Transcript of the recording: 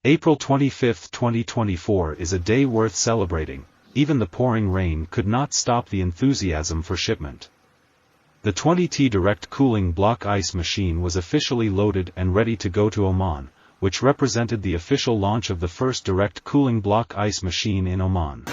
April 25, 2024 is a day worth celebrating. Even the pouring rain could not stop the enthusiasm for shipment. The 20T direct cooling block ice machine was officially loaded and ready to go to Oman, which represented the official launch of the first direct cooling block ice machine in Oman.